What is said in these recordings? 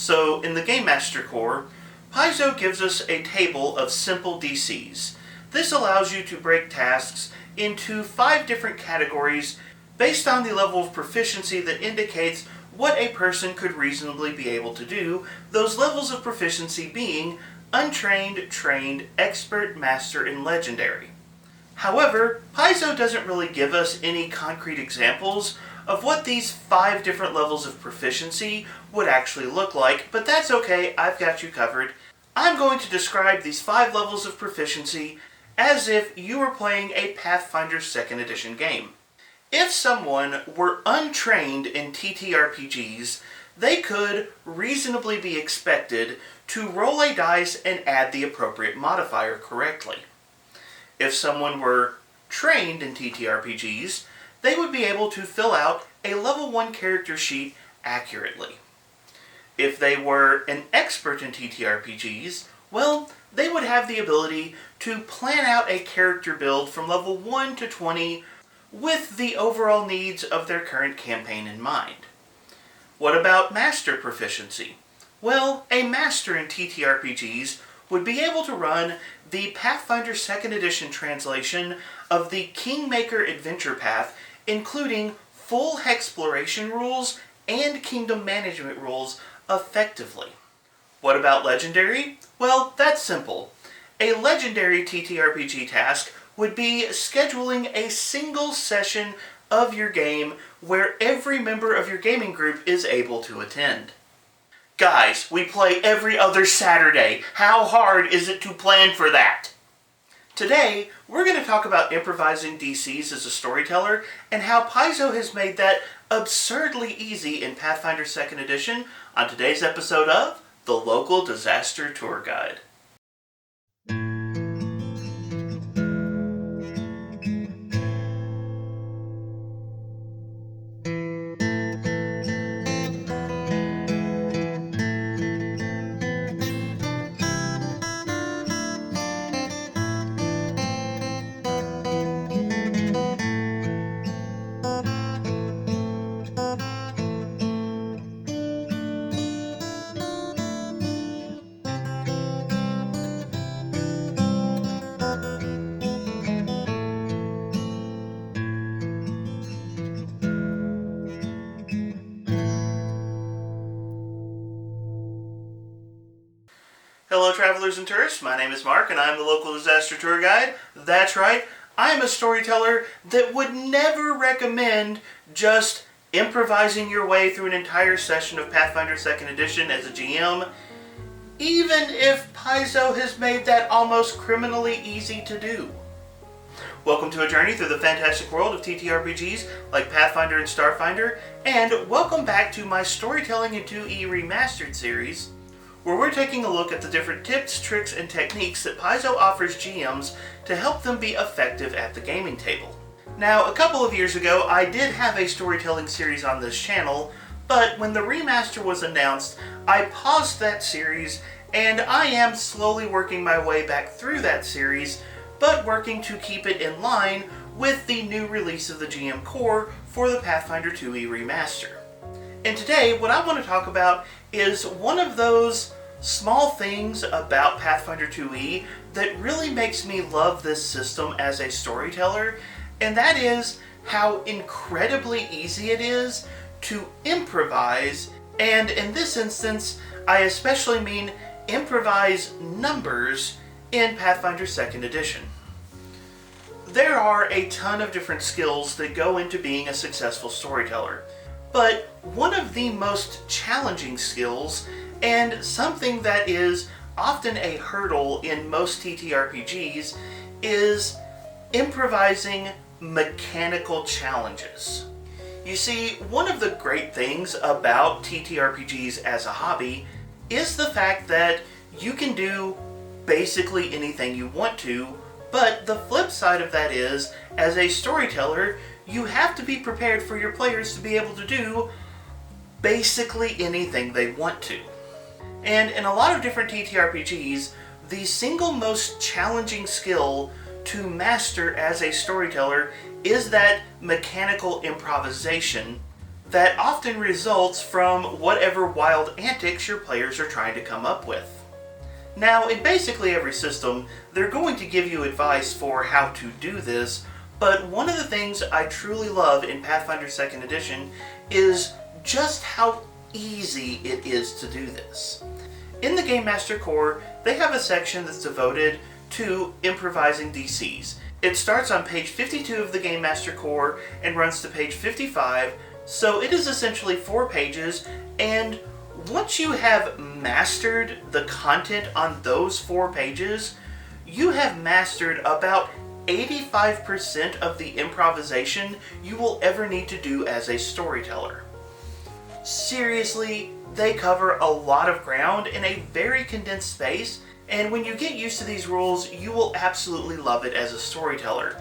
So in the Gamemaster core, Paizo gives us a table of simple DCs. This allows you to break tasks into 5 different categories based on the level of proficiency that indicates what a person could reasonably be able to do, those levels of proficiency being untrained, trained, expert, master, and legendary. However, Paizo doesn't really give us any concrete examples of what these 5 different levels of proficiency would actually look like, but that's okay, I've got you covered. I'm going to describe these 5 levels of proficiency as if you were playing a Pathfinder 2nd Edition game. If someone were untrained in TTRPGs, they could reasonably be expected to roll a dice and add the appropriate modifier correctly. If someone were trained in TTRPGs, they would be able to fill out a level 1 character sheet accurately. If they were an expert in TTRPGs, well, they would have the ability to plan out a character build from level 1 to 20 with the overall needs of their current campaign in mind. What about master proficiency? Well, a master in TTRPGs would be able to run the Pathfinder 2nd Edition translation of the Kingmaker Adventure Path, including full Hexploration rules and Kingdom Management rules effectively. What about legendary? Well, that's simple. A legendary TTRPG task would be scheduling a single session of your game where every member of your gaming group is able to attend. Guys, we play every other Saturday. How hard is it to plan for that? Today, we're going to talk about improvising DCs as a storyteller and how Paizo has made that absurdly easy in Pathfinder 2nd Edition on today's episode of The Local Disaster Tour Guide. Hello travelers and tourists, my name is Mark and I'm the local disaster tour guide. That's right, I'm a storyteller that would never recommend just improvising your way through an entire session of Pathfinder 2nd Edition as a GM, even if Paizo has made that almost criminally easy to do. Welcome to a journey through the fantastic world of TTRPGs like Pathfinder and Starfinder, and welcome back to my Storytelling in 2E Remastered series, where we're taking a look at the different tips, tricks, and techniques that Paizo offers GMs to help them be effective at the gaming table. Now, a couple of years ago, I did have a storytelling series on this channel, but when the Remaster was announced, I paused that series, and I am slowly working my way back through that series, but working to keep it in line with the new release of the GM Core for the Pathfinder 2E Remaster. And today, what I want to talk about is one of those small things about Pathfinder 2E that really makes me love this system as a storyteller, and that is how incredibly easy it is to improvise, and in this instance, I especially mean improvise numbers in Pathfinder 2nd Edition. There are a ton of different skills that go into being a successful storyteller. But one of the most challenging skills, and something that is often a hurdle in most TTRPGs, is improvising mechanical challenges. You see, one of the great things about TTRPGs as a hobby is the fact that you can do basically anything you want to, but the flip side of that is, as a storyteller, you have to be prepared for your players to be able to do basically anything they want to. And in a lot of different TTRPGs, the single most challenging skill to master as a storyteller is that mechanical improvisation that often results from whatever wild antics your players are trying to come up with. Now, in basically every system, they're going to give you advice for how to do this, but one of the things I truly love in Pathfinder 2nd Edition is just how easy it is to do this. In the Gamemaster core, they have a section that's devoted to Improvising DCs. It starts on page 52 of the Gamemaster core and runs to page 55, so it is essentially 4 pages, and once you have mastered the content on those 4 pages, you have mastered about 85% of the improvisation you will ever need to do as a storyteller. Seriously, they cover a lot of ground in a very condensed space, and when you get used to these rules, you will absolutely love it as a storyteller.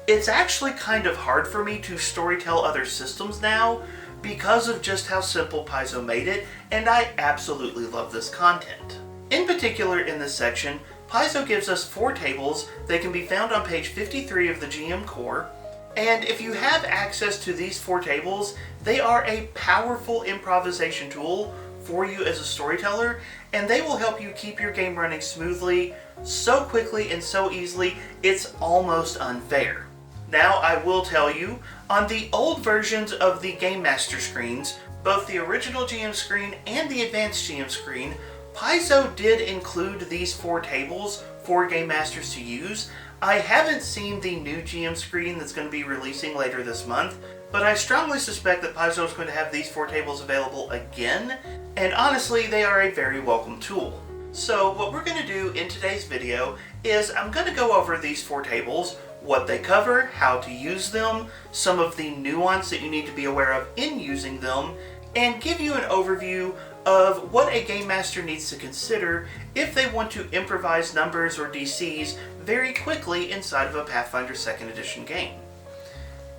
It's actually kind of hard for me to storytell other systems now because of just how simple Paizo made it, and I absolutely love this content. In particular, in this section, Paizo gives us 4 tables that can be found on page 53 of the GM core, and if you have access to these 4 tables, they are a powerful improvisation tool for you as a storyteller, and they will help you keep your game running smoothly, so quickly and so easily, it's almost unfair. Now, I will tell you, on the old versions of the Gamemaster screens, both the original GM screen and the advanced GM screen, Paizo did include these 4 tables for Game Masters to use. I haven't seen the new GM screen that's going to be releasing later this month, but I strongly suspect that Paizo is going to have these 4 tables available again, and honestly, they are a very welcome tool. So what we're going to do in today's video is I'm going to go over these 4 tables, what they cover, how to use them, some of the nuance that you need to be aware of in using them, and give you an overview of what a Game Master needs to consider if they want to improvise numbers or DCs very quickly inside of a Pathfinder 2nd Edition game.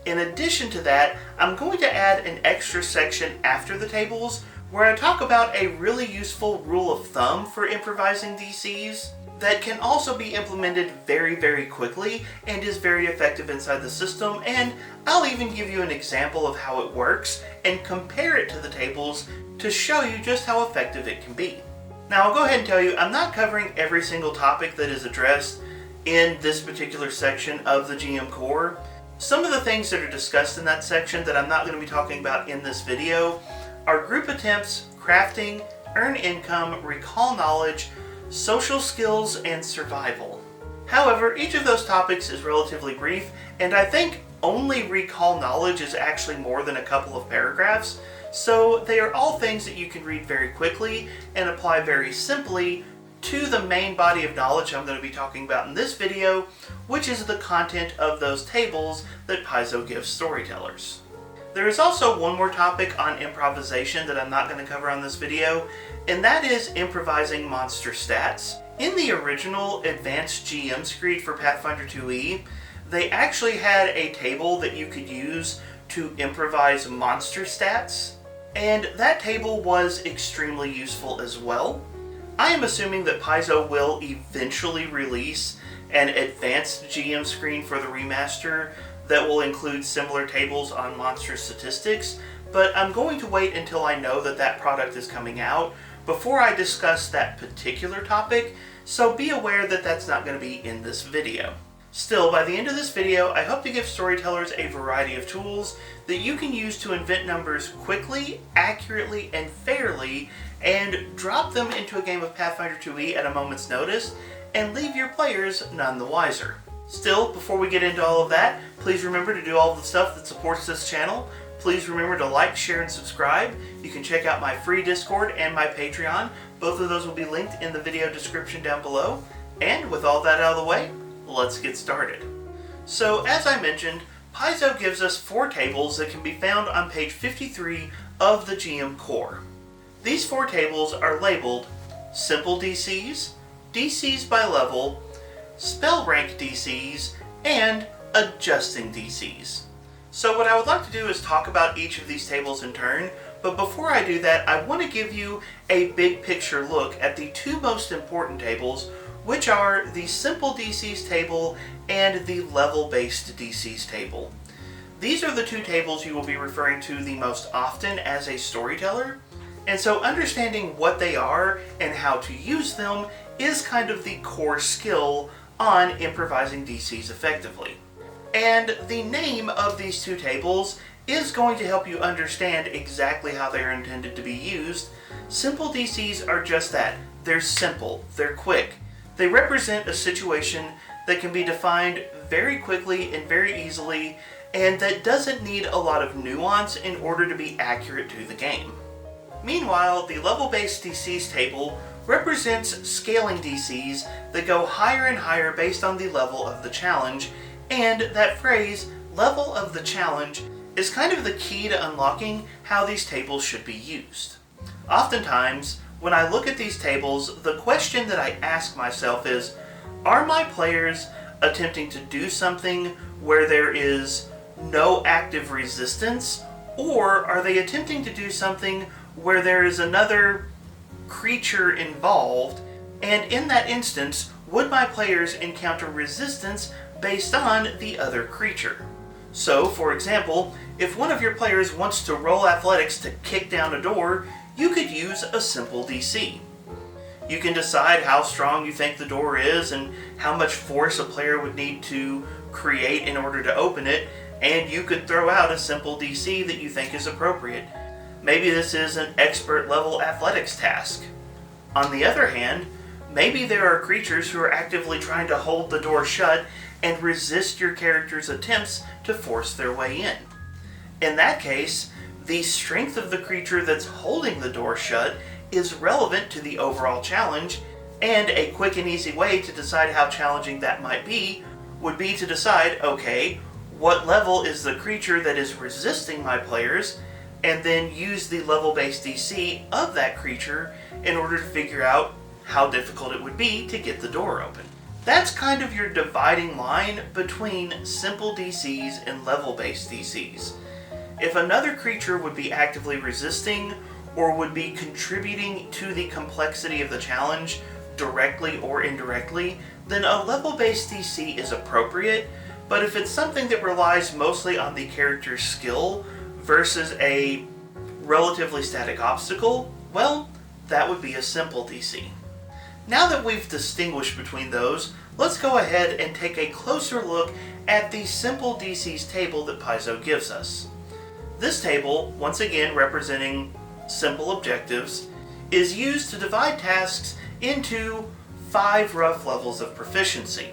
In addition to that, I'm going to add an extra section after the tables where I talk about a really useful rule of thumb for improvising DCs that can also be implemented very, very quickly and is very effective inside the system, and I'll even give you an example of how it works and compare it to the tables to show you just how effective it can be. Now, I'll go ahead and tell you, I'm not covering every single topic that is addressed in this particular section of the GM core. Some of the things that are discussed in that section that I'm not going to be talking about in this video are group attempts, crafting, earn income, recall knowledge, social skills, and survival. However, each of those topics is relatively brief, and I think only recall knowledge is actually more than a couple of paragraphs, so they are all things that you can read very quickly and apply very simply to the main body of knowledge I'm going to be talking about in this video, which is the content of those tables that Paizo gives storytellers. There is also one more topic on improvisation that I'm not going to cover on this video, and that is improvising monster stats. In the original Advanced GM screed for Pathfinder 2e, they actually had a table that you could use to improvise monster stats, and that table was extremely useful as well. I am assuming that Paizo will eventually release an Advanced GM screen for the Remaster that will include similar tables on monster statistics, but I'm going to wait until I know that that product is coming out before I discuss that particular topic, so be aware that that's not going to be in this video. Still, by the end of this video, I hope to give storytellers a variety of tools that you can use to invent numbers quickly, accurately, and fairly, and drop them into a game of Pathfinder 2e at a moment's notice, and leave your players none the wiser. Still, before we get into all of that, please remember to do all the stuff that supports this channel. Please remember to like, share, and subscribe. You can check out my free Discord and my Patreon. Both of those will be linked in the video description down below. And with all that out of the way, let's get started. So, as I mentioned, Paizo gives us 4 tables that can be found on page 53 of the GM core. These 4 tables are labeled Simple DCs, DCs by Level, Spell Rank DCs, and Adjusting DCs. So what I would like to do is talk about each of these tables in turn, but before I do that, I want to give you a big picture look at the 2 most important tables, which are the Simple DCs table and the Level-Based DCs table. These are the two tables you will be referring to the most often as a storyteller, and so understanding what they are and how to use them is kind of the core skill on improvising DCs effectively. And the name of these two tables is going to help you understand exactly how they are intended to be used. Simple DCs are just that. They're simple, they're quick. They represent a situation that can be defined very quickly and very easily, and that doesn't need a lot of nuance in order to be accurate to the game. Meanwhile, the level-based DCs table represents scaling DCs that go higher and higher based on the level of the challenge, and that phrase, level of the challenge, is kind of the key to unlocking how these tables should be used. Oftentimes, when I look at these tables, the question that I ask myself is, are my players attempting to do something where there is no active resistance, or are they attempting to do something where there is another creature involved, and in that instance, would my players encounter resistance based on the other creature? So, for example, if one of your players wants to roll athletics to kick down a door, you could use a simple DC. You can decide how strong you think the door is and how much force a player would need to create in order to open it, and you could throw out a simple DC that you think is appropriate. Maybe this is an expert level athletics task. On the other hand, maybe there are creatures who are actively trying to hold the door shut and resist your character's attempts to force their way in. In that case, the strength of the creature that's holding the door shut is relevant to the overall challenge, and a quick and easy way to decide how challenging that might be would be to decide, okay, what level is the creature that is resisting my players, and then use the level-based DC of that creature in order to figure out how difficult it would be to get the door open. That's kind of your dividing line between simple DCs and level-based DCs. If another creature would be actively resisting or would be contributing to the complexity of the challenge directly or indirectly, then a level-based DC is appropriate, but if it's something that relies mostly on the character's skill versus a relatively static obstacle, well, that would be a simple DC. Now that we've distinguished between those, let's go ahead and take a closer look at the simple DCs table that Paizo gives us. This table, once again representing simple objectives, is used to divide tasks into 5 rough levels of proficiency.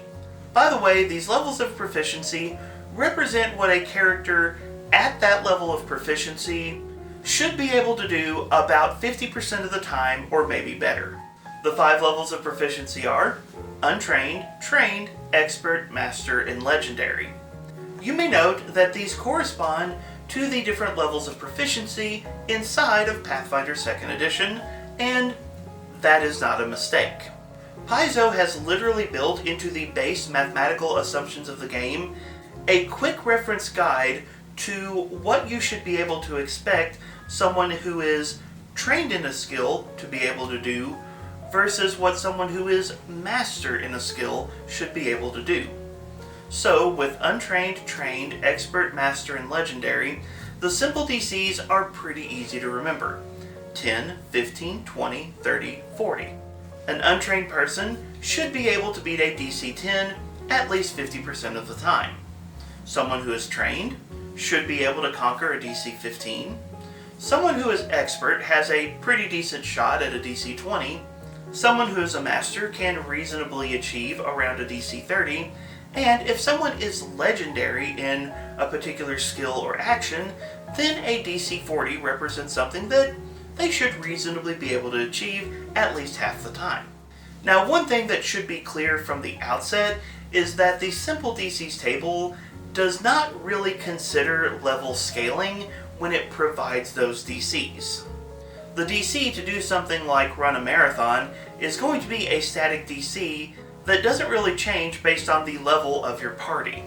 By the way, these levels of proficiency represent what a character at that level of proficiency should be able to do about 50% of the time, or maybe better. The 5 levels of proficiency are Untrained, Trained, Expert, Master, and Legendary. You may note that these correspond to the different levels of proficiency inside of Pathfinder 2nd Edition, and that is not a mistake. Paizo has literally built into the base mathematical assumptions of the game a quick reference guide to what you should be able to expect someone who is trained in a skill to be able to do versus what someone who is master in a skill should be able to do. So, with Untrained, Trained, Expert, Master, and Legendary, the simple DCs are pretty easy to remember. 10, 15, 20, 30, 40. An untrained person should be able to beat a DC 10 at least 50% of the time. Someone who is trained should be able to conquer a DC 15. Someone who is expert has a pretty decent shot at a DC 20. Someone who is a master can reasonably achieve around a DC 30. And if someone is legendary in a particular skill or action, then a DC 40 represents something that they should reasonably be able to achieve at least half the time. Now, one thing that should be clear from the outset is that the simple DCs table does not really consider level scaling when it provides those DCs. The DC to do something like run a marathon is going to be a static DC that doesn't really change based on the level of your party.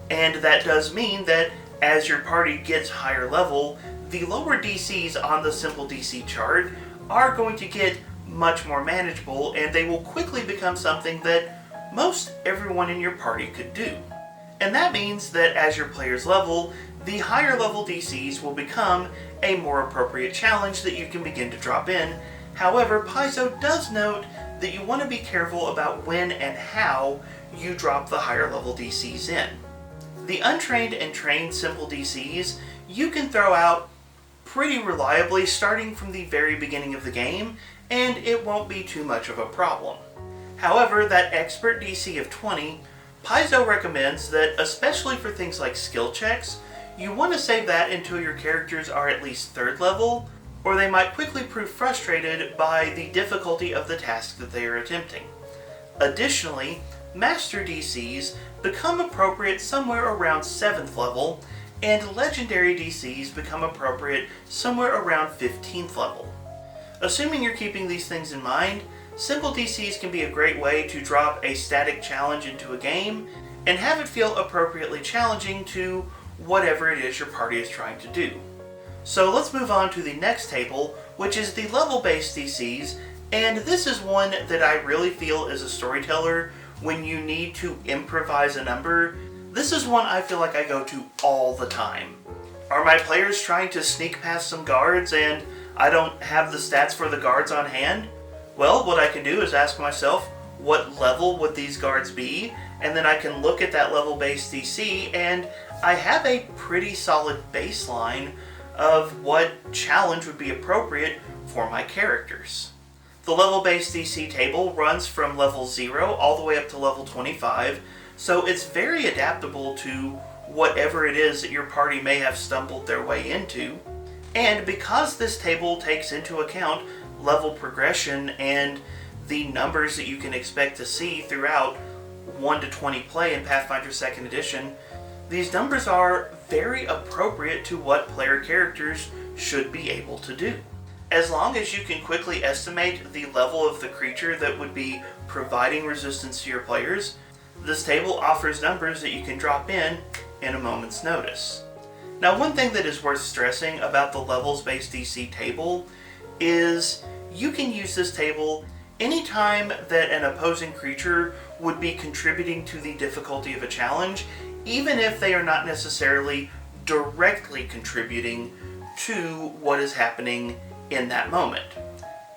And that does mean that as your party gets higher level, the lower DCs on the simple DC chart are going to get much more manageable, and they will quickly become something that most everyone in your party could do. And that means that as your players level, the higher level DCs will become a more appropriate challenge that you can begin to drop in. However, Paizo does note that you want to be careful about when and how you drop the higher level DCs in. The untrained and trained simple DCs you can throw out pretty reliably starting from the very beginning of the game, and it won't be too much of a problem. However, that expert DC of 20, Paizo recommends that, especially for things like skill checks, you want to save that until your characters are at least 3rd level, or they might quickly prove frustrated by the difficulty of the task that they are attempting. Additionally, Master DCs become appropriate somewhere around 7th level, and Legendary DCs become appropriate somewhere around 15th level. Assuming you're keeping these things in mind, simple DCs can be a great way to drop a static challenge into a game and have it feel appropriately challenging to whatever it is your party is trying to do. So let's move on to the next table, which is the level-based DCs, and this is one that I really feel as a storyteller when you need to improvise a number. This is one I feel like I go to all the time. Are my players trying to sneak past some guards and I don't have the stats for the guards on hand? Well, what I can do is ask myself, what level would these guards be? And then I can look at that level-based DC and I have a pretty solid baseline of what challenge would be appropriate for my characters. The level-based DC table runs from level 0 all the way up to level 25, so it's very adaptable to whatever it is that your party may have stumbled their way into. And because this table takes into account level progression and the numbers that you can expect to see throughout 1 to 20 play in Pathfinder 2nd Edition, these numbers are very appropriate to what player characters should be able to do. As long as you can quickly estimate the level of the creature that would be providing resistance to your players, this table offers numbers that you can drop in a moment's notice. Now, one thing that is worth stressing about the levels-based DC table is you can use this table anytime that an opposing creature would be contributing to the difficulty of a challenge, even if they are not necessarily directly contributing to what is happening in that moment.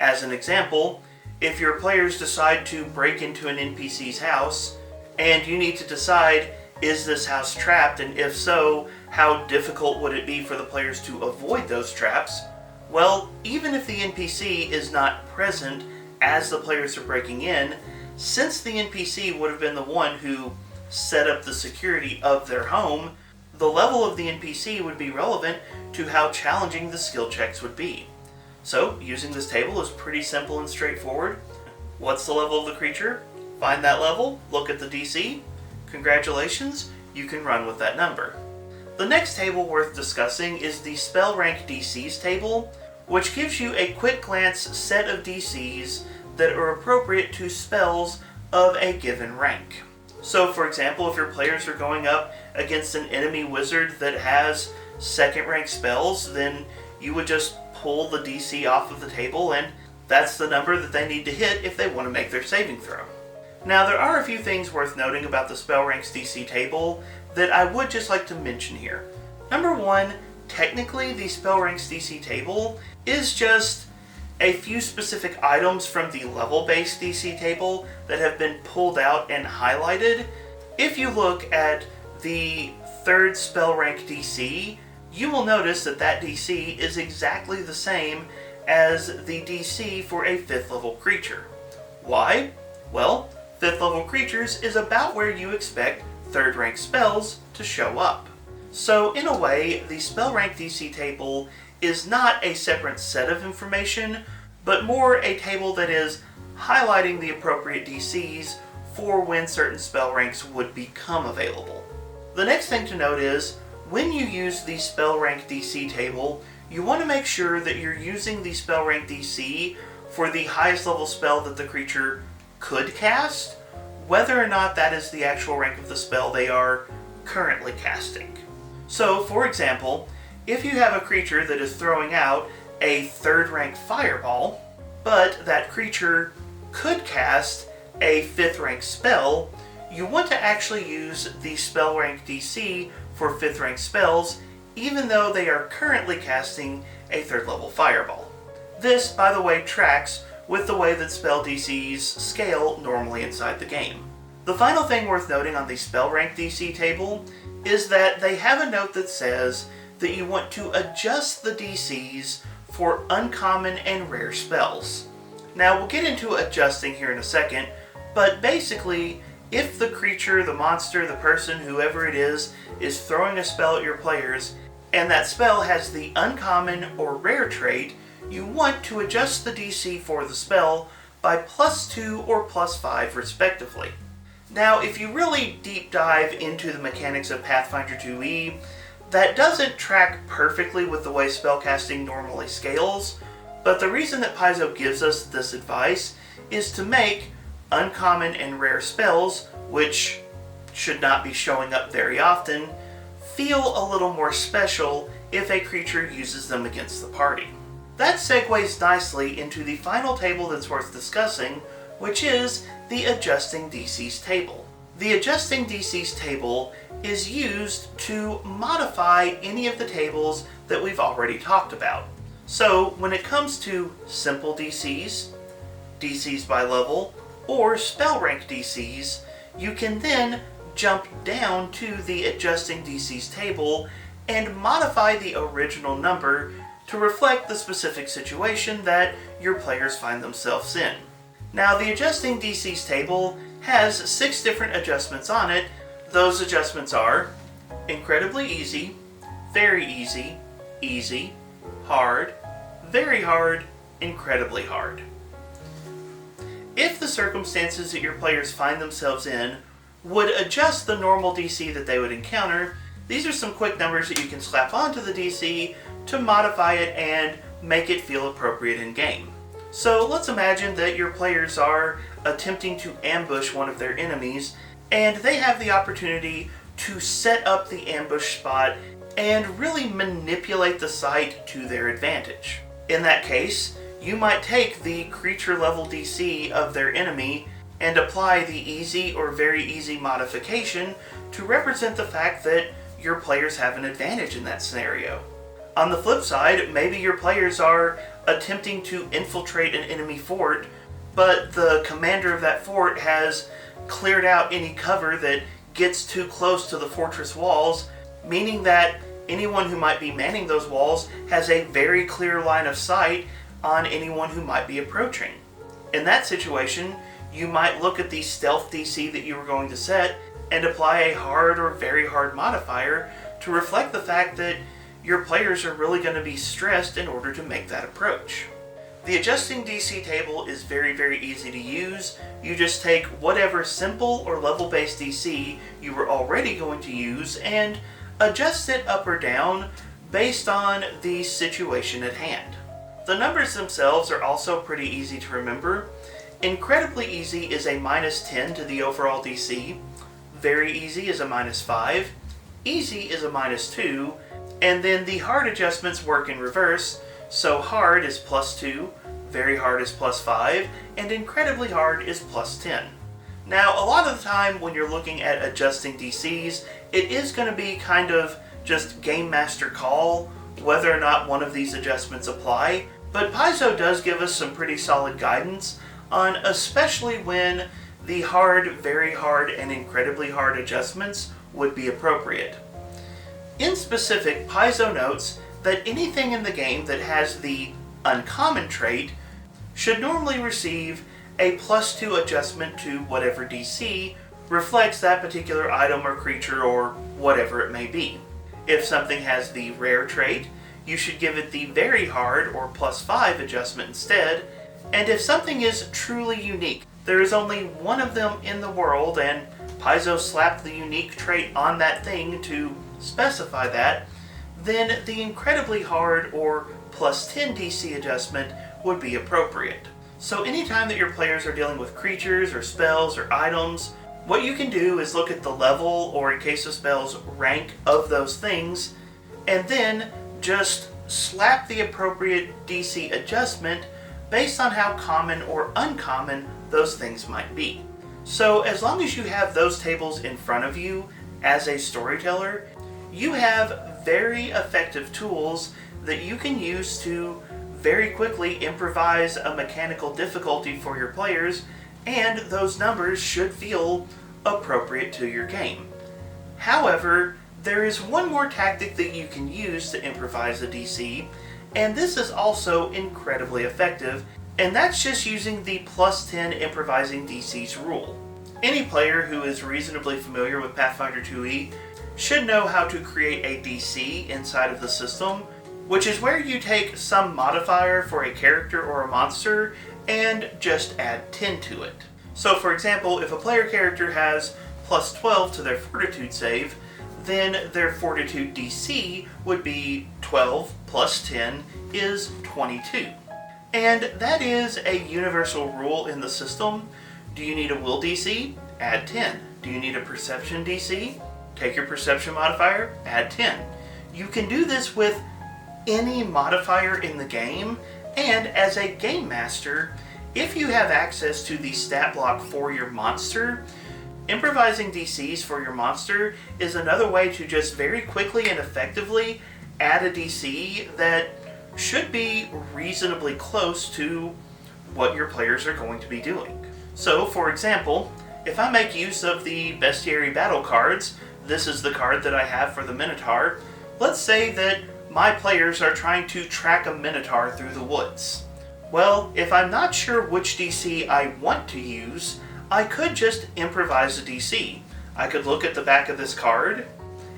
As an example, if your players decide to break into an NPC's house, and you need to decide, is this house trapped, and if so, how difficult would it be for the players to avoid those traps? Well, even if the NPC is not present as the players are breaking in, since the NPC would have been the one who set up the security of their home, the level of the NPC would be relevant to how challenging the skill checks would be. So, using this table is pretty simple and straightforward. What's the level of the creature? Find that level, look at the DC. Congratulations, you can run with that number. The next table worth discussing is the Spell Rank DCs table, which gives you a quick glance set of DCs that are appropriate to spells of a given rank. So, for example, if your players are going up against an enemy wizard that has 2nd rank spells, then you would just pull the DC off of the table, and that's the number that they need to hit if they want to make their saving throw. Now, there are a few things worth noting about the Spell Ranks DC table that I would just like to mention here. Number one, technically the Spell Ranks DC table is just a few specific items from the level-based DC table that have been pulled out and highlighted. If you look at the 3rd Spell Rank DC, you will notice that that DC is exactly the same as the DC for a 5th level creature. Why? Well, 5th level creatures is about where you expect 3rd rank spells to show up. So in a way, the Spell Rank DC table is not a separate set of information, but more a table that is highlighting the appropriate DCs for when certain spell ranks would become available. The next thing to note is, when you use the Spell Rank DC table, you want to make sure that you're using the Spell Rank DC for the highest level spell that the creature could cast, whether or not that is the actual rank of the spell they are currently casting. So, for example, if you have a creature that is throwing out a 3rd rank fireball, but that creature could cast a 5th rank spell, you want to actually use the spell rank DC for 5th rank spells, even though they are currently casting a 3rd level fireball. This, by the way, tracks with the way that spell DCs scale normally inside the game. The final thing worth noting on the spell rank DC table is that they have a note that says that you want to adjust the DCs for uncommon and rare spells. Now, we'll get into adjusting here in a second, but basically, if the creature, the monster, the person, whoever it is throwing a spell at your players, and that spell has the uncommon or rare trait, you want to adjust the DC for the spell by +2 or +5 respectively. Now, if you really deep dive into the mechanics of Pathfinder 2e, that doesn't track perfectly with the way spellcasting normally scales, but the reason that Paizo gives us this advice is to make uncommon and rare spells, which should not be showing up very often, feel a little more special if a creature uses them against the party. That segues nicely into the final table that's worth discussing, which is the Adjusting DCs table. The Adjusting DCs table is used to modify any of the tables that we've already talked about. So when it comes to simple DCs, DCs by level, or spell rank DCs, you can then jump down to the Adjusting DCs table and modify the original number to reflect the specific situation that your players find themselves in. Now, the Adjusting DCs table has 6 different adjustments on it. Those adjustments are incredibly easy, very easy, easy, hard, very hard, incredibly hard. If the circumstances that your players find themselves in would adjust the normal DC that they would encounter, these are some quick numbers that you can slap onto the DC to modify it and make it feel appropriate in game. So let's imagine that your players are attempting to ambush one of their enemies, and they have the opportunity to set up the ambush spot and really manipulate the site to their advantage. In that case, you might take the creature level DC of their enemy and apply the easy or very easy modification to represent the fact that your players have an advantage in that scenario. On the flip side, maybe your players are attempting to infiltrate an enemy fort, but the commander of that fort has cleared out any cover that gets too close to the fortress walls, meaning that anyone who might be manning those walls has a very clear line of sight on anyone who might be approaching. In that situation, you might look at the stealth DC that you were going to set and apply a hard or very hard modifier to reflect the fact that your players are really going to be stressed in order to make that approach. The Adjusting DC table is very, very easy to use. You just take whatever simple or level-based DC you were already going to use and adjust it up or down based on the situation at hand. The numbers themselves are also pretty easy to remember. Incredibly easy is a -10 to the overall DC. Very easy is a -5. Easy is a -2. And then the hard adjustments work in reverse. So hard is +2, very hard is +5, and incredibly hard is +10. Now, a lot of the time when you're looking at adjusting DCs, it is going to be kind of just Gamemaster call whether or not one of these adjustments apply, but Paizo does give us some pretty solid guidance on especially when the hard, very hard, and incredibly hard adjustments would be appropriate. In specific, Paizo notes that anything in the game that has the uncommon trait should normally receive a +2 adjustment to whatever DC reflects that particular item or creature or whatever it may be. If something has the rare trait, you should give it the very hard or +5 adjustment instead. And if something is truly unique, there is only one of them in the world and Paizo slapped the unique trait on that thing to specify that, then the incredibly hard or +10 DC adjustment would be appropriate. So anytime that your players are dealing with creatures or spells or items, what you can do is look at the level, or in case of spells, rank of those things, and then just slap the appropriate DC adjustment based on how common or uncommon those things might be. So as long as you have those tables in front of you as a storyteller, you have very effective tools that you can use to very quickly improvise a mechanical difficulty for your players, and those numbers should feel appropriate to your game. However, there is one more tactic that you can use to improvise a DC, and this is also incredibly effective, and that's just using the +10 Improvising DCs rule. Any player who is reasonably familiar with Pathfinder 2e should know how to create a DC inside of the system, which is where you take some modifier for a character or a monster and just add 10 to it. So for example, if a player character has +12 to their Fortitude save, then their Fortitude DC would be 12 plus 10 is 22. And that is a universal rule in the system. Do you need a Will DC? Add 10. Do you need a Perception DC? Take your Perception modifier, add 10. You can do this with any modifier in the game, and as a Game Master, if you have access to the stat block for your monster, improvising DCs for your monster is another way to just very quickly and effectively add a DC that should be reasonably close to what your players are going to be doing. So, for example, if I make use of the Bestiary Battle cards, this is the card that I have for the Minotaur. Let's say that my players are trying to track a Minotaur through the woods. Well, if I'm not sure which DC I want to use, I could just improvise a DC. I could look at the back of this card,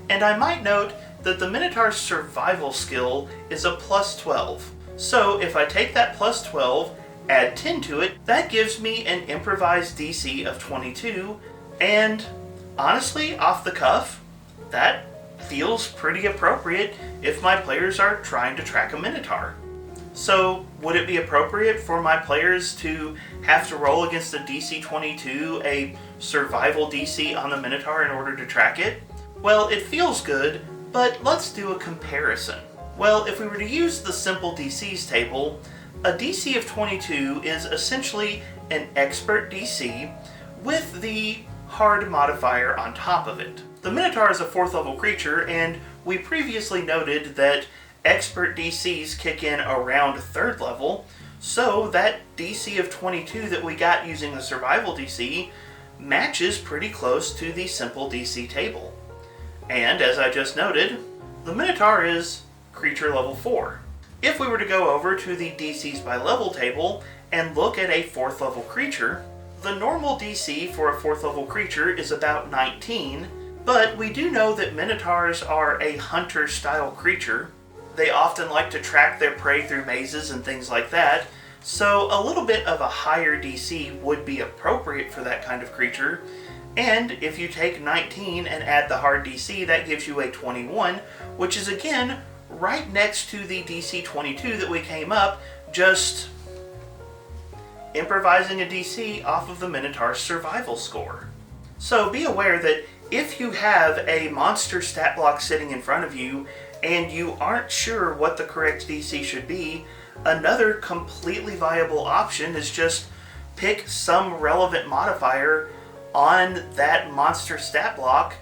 and I might note that the Minotaur's survival skill is a +12. So if I take that +12, add 10 to it, that gives me an improvised DC of 22, and honestly, off the cuff, that feels pretty appropriate if my players are trying to track a Minotaur. So, would it be appropriate for my players to have to roll against a DC 22, a survival DC on the Minotaur in order to track it? Well, it feels good, but let's do a comparison. Well, if we were to use the simple DCs table, a DC of 22 is essentially an expert DC with the hard modifier on top of it. The Minotaur is a 4th level creature, and we previously noted that expert DCs kick in around 3rd level, so that DC of 22 that we got using the survival DC matches pretty close to the simple DC table. And as I just noted, the Minotaur is creature level 4. If we were to go over to the DCs by level table and look at a 4th level creature, the normal DC for a 4th level creature is about 19, but we do know that Minotaurs are a hunter style creature. They often like to track their prey through mazes and things like that, so a little bit of a higher DC would be appropriate for that kind of creature. And if you take 19 and add the hard DC, that gives you a 21, which is again right next to the DC 22 that we came up, just improvising a DC off of the Minotaur's survival score. So be aware that if you have a monster stat block sitting in front of you and you aren't sure what the correct DC should be, another completely viable option is just pick some relevant modifier on that monster stat block,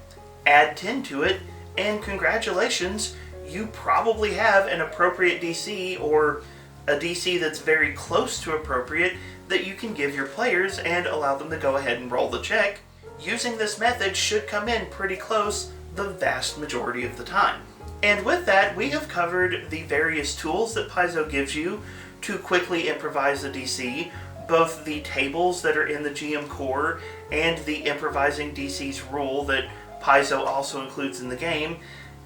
add 10 to it, and congratulations, you probably have an appropriate DC or a DC that's very close to appropriate that you can give your players and allow them to go ahead and roll the check. Using this method should come in pretty close the vast majority of the time. And with that, we have covered the various tools that Paizo gives you to quickly improvise a DC, both the tables that are in the GM core and the improvising DCs rule that Paizo also includes in the game.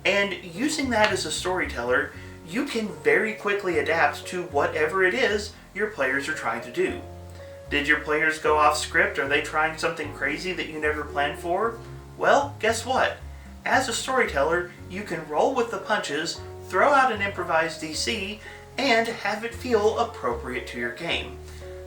And using that as a storyteller, you can very quickly adapt to whatever it is your players are trying to do. Did your players go off script? Are they trying something crazy that you never planned for? Well, guess what? As a storyteller, you can roll with the punches, throw out an improvised DC, and have it feel appropriate to your game.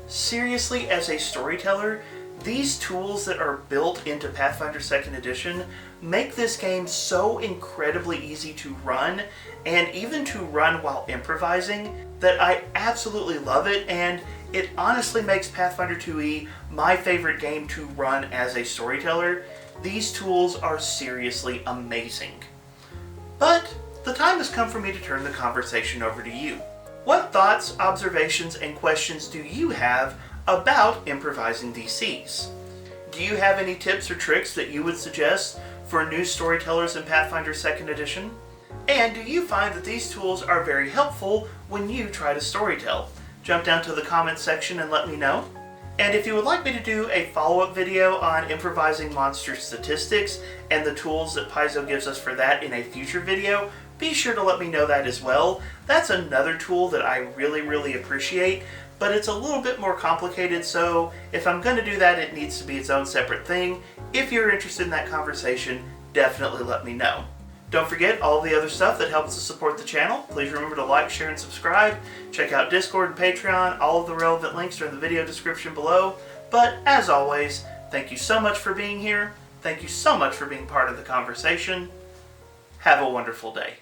Seriously, as a storyteller, these tools that are built into Pathfinder 2nd Edition make this game so incredibly easy to run, and even to run while improvising, that I absolutely love it, and it honestly makes Pathfinder 2e my favorite game to run as a storyteller. These tools are seriously amazing. But the time has come for me to turn the conversation over to you. What thoughts, observations, and questions do you have about improvising DCs? Do you have any tips or tricks that you would suggest for new storytellers in Pathfinder 2nd Edition? And do you find that these tools are very helpful when you try to storytell? Jump down to the comments section and let me know. And if you would like me to do a follow-up video on improvising monster statistics and the tools that Paizo gives us for that in a future video, be sure to let me know that as well. That's another tool that I really appreciate, but it's a little bit more complicated, so if I'm going to do that, it needs to be its own separate thing. If you're interested in that conversation, definitely let me know. Don't forget all the other stuff that helps to support the channel. Please remember to like, share, and subscribe. Check out Discord and Patreon. All of the relevant links are in the video description below. But as always, thank you so much for being here. Thank you so much for being part of the conversation. Have a wonderful day.